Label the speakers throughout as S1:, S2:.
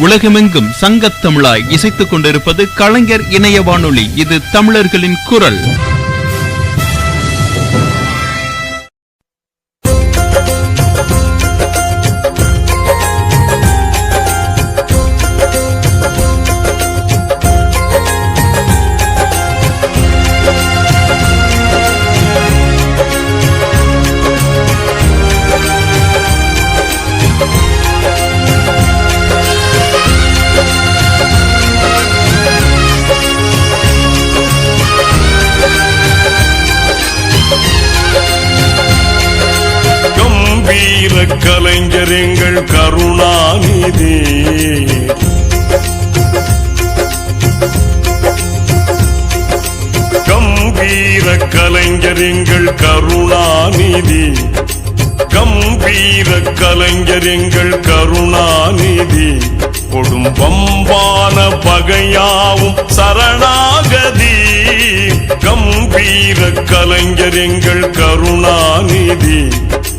S1: உலகமெங்கும் சங்கத்தமிழாய் இசைத்துக் கொண்டிருப்பது கலைஞர் இணைய வானொலி. இது தமிழர்களின் குரல்.
S2: கலைஞர் எங்கள் கருணாநிதி, கம்பீர கலைஞர் எங்கள் கருணாநிதி, கம்பீர கலைஞர் எங்கள் கருணாநிதி, கொடும் பம்பான பகையாவும் சரணாகதி, கம்பீர கலைஞர் எங்கள் கருணாநிதி,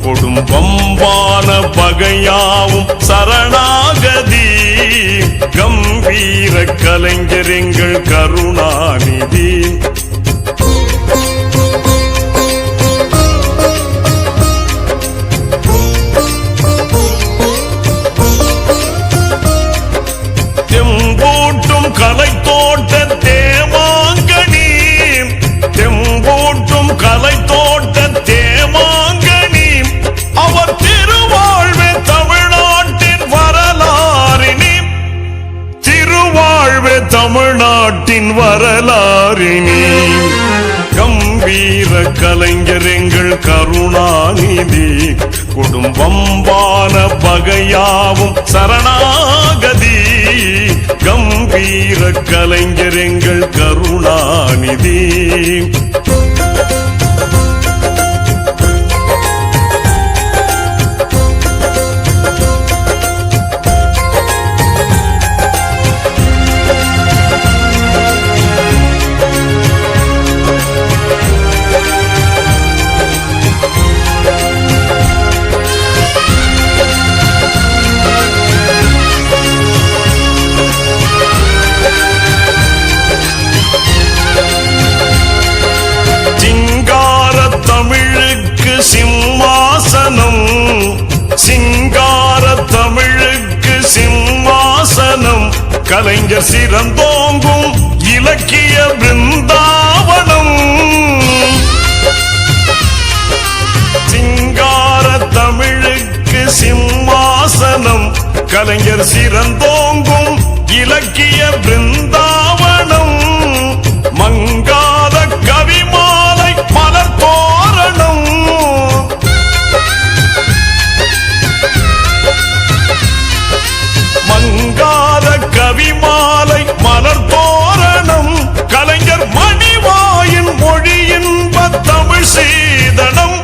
S2: கொடும் பம்பான பகையாவும் சரணாகதி, கம்பீர கலைஞர் எங்கள் கருணாநிதி. தெம்பூட்டும் கலை தோட்ட தேமாங்கனி, தெம்பூட்டும் கலை தோட்ட தேமாங்கனி, அவர் திருவாழ்வே தமிழ்நாட்டின் வரலாறினி, திருவாழ்வே தமிழ்நாட்டின் வரலாறினி, கம்பீர கலைஞர் எங்கள் கருணாநிதி, குடும்பம்பான பகையாவும் சரணாகதி, கம்பீர கலைஞர் எங்கள் கருணாநிதி. சிம்மாசனம், சிங்கார தமிழுக்கு சிம்மாசனம், கலைஞர் சிறந்தோங்கும் இலக்கிய பிருந்தாவனம், சிங்கார தமிழுக்கு சிம்மாசனம், கலைஞர் சிறந்தோங்கும் இலக்கிய பிருந்தாவனம், மங்காத கவிமாலை மலர் தோரணம், மங்காத கவிமாலை மலர் தோரணம், கலைஞர் மணிவாயின் மொழியின்ப தமிழ் சீதனம்,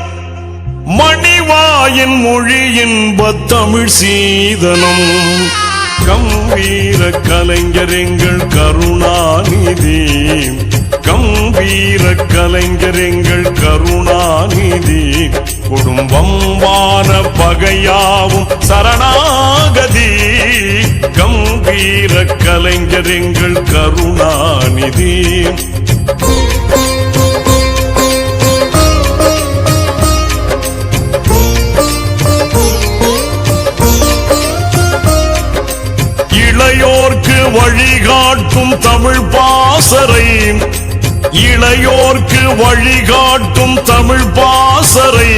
S2: மணிவாயின் மொழியின்ப தமிழ் சீதனம், கம்பீர கலைஞர் எங்கள் கருணாநிதி, கம்பீர கலைஞர் எங்கள் கருணாநிதி, குடும்பம்பான பகையாவும் சரணாகதி, கம்பீர கலைஞர் எங்கள் கருணாநிதி. இளையோர்க்கு வழிகாட்டும் தமிழ் பாசறை, இளையோர்க்கு வழிகாட்டும் தமிழ் பாசறை,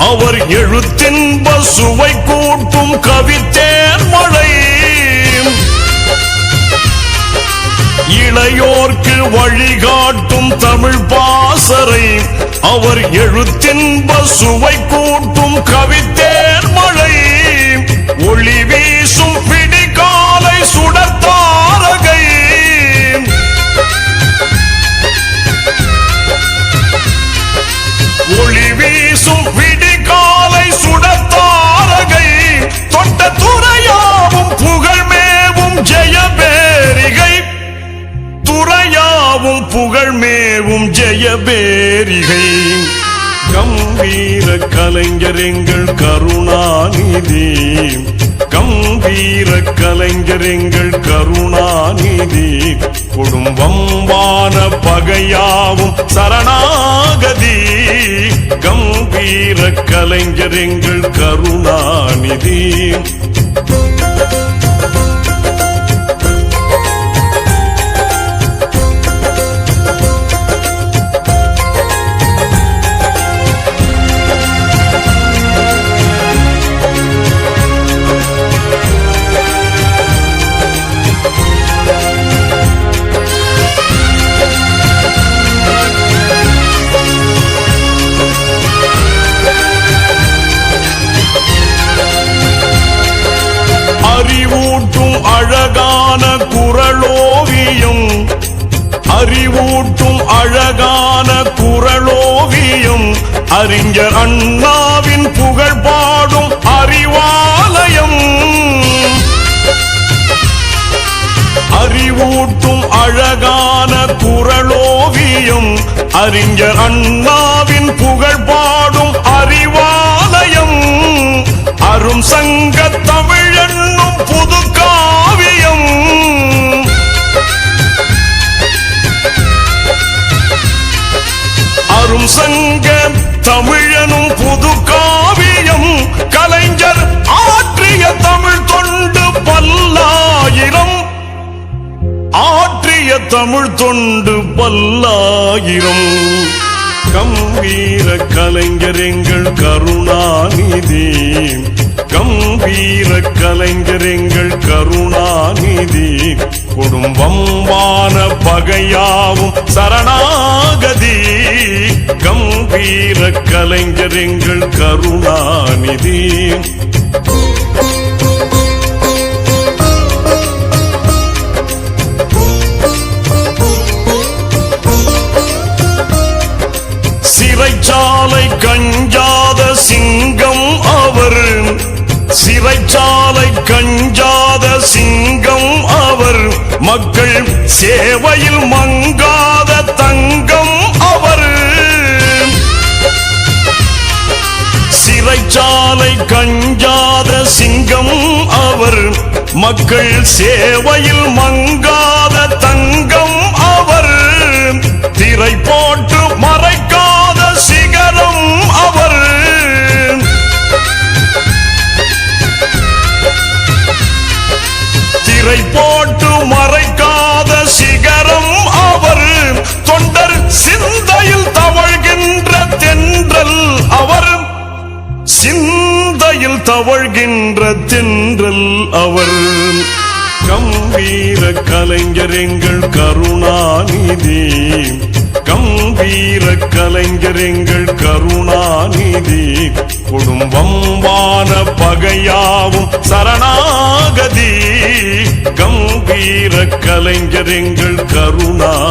S2: அவர் எழுத்தின்ப சுவை கூட்டும் கவித்தேன்மழை, இளையோர்க்கு வழிகாட்டும் தமிழ் பாசறை, அவர் எழுத்தின்ப சுவை கூட்டும் கவித்தேன்மழை, ஒளி வீசும் பிடிகாலை சுடத்தாரகை, ஒளி வீசும் விடிகாலை சுடத்தாரகை, தொட்ட துறையாவும் புகழ்மேவும் ஜெயபேரிகை, துறையாவும் புகழ்மேவும் ஜெயபேரிகை, கம்பீர கலைஞர் எங்கள் கருணாநிதி, கம்பீர கலைஞர் எங்கள் கருணாநிதி குடும்பம் வான பகையாவும் சரணாகதி கம்பீர கலைஞர் எங்கள் கருணாநிதி அறிவூட்டும் அழகான குரலோவியம் அறிவூட்டும் அழகான குரலோவியம் அறிஞர் அண்ணாவின் புகழ் பாடும் அறிவாலயம் அறிவூட்டும் அழகான குரலோவியம் அறிஞர் அண்ணாவின் புகழ் பாடும் அறிவாலயம் அரும் சங்க தமிழ் என்னும் புது காவியம் அரும் சங்க தமிழனும் புது காவியம் கலைஞர் ஆற்றிய தமிழ் தொண்டு பல்லாயிரம் ஆற்றிய தமிழ் தொண்டு பல்லாயிரம் கம்பீர கலைஞர் எங்கள் கருணாநிதி கம்பீர கலைஞர் எங்கள் கருணாநிதி குடும்பம் வான பகையாவும் சரணாகதி கம்பீர கலைஞர் எங்கள் கருணாநிதி சிறைச்சாலை கஞ்சாத சிங்கம் அவர் சிறைச்சாலை கஞ்சாத சிங்கம் அவர் மக்கள் சேவையில் மங்காத தங்கம் அவர் சிறைச்சாலை கஞ்சாத சிங்கம் அவர் மக்கள் சேவையில் மங்காத தங்கம் அவர் திரை போட்டு மறைக்காத சிகரம் அவர் திரை போட்டு மறைக்காத சிகரம் அவர் தொண்டர் சிந்தையில் தவழ்கின்ற தென்றல் அவர் சிந்தையில் தவழ்கின்ற தென்றல் அவர் கம்பீர கலைஞர் எங்கள் கருணாநிதி கம்பீர கலைஞர் எங்கள் கருணாநிதி குடும்பம் வான பகையாவும் சரணாகதி கம்பீர கலைஞர் எங்கள் கருணாநிதி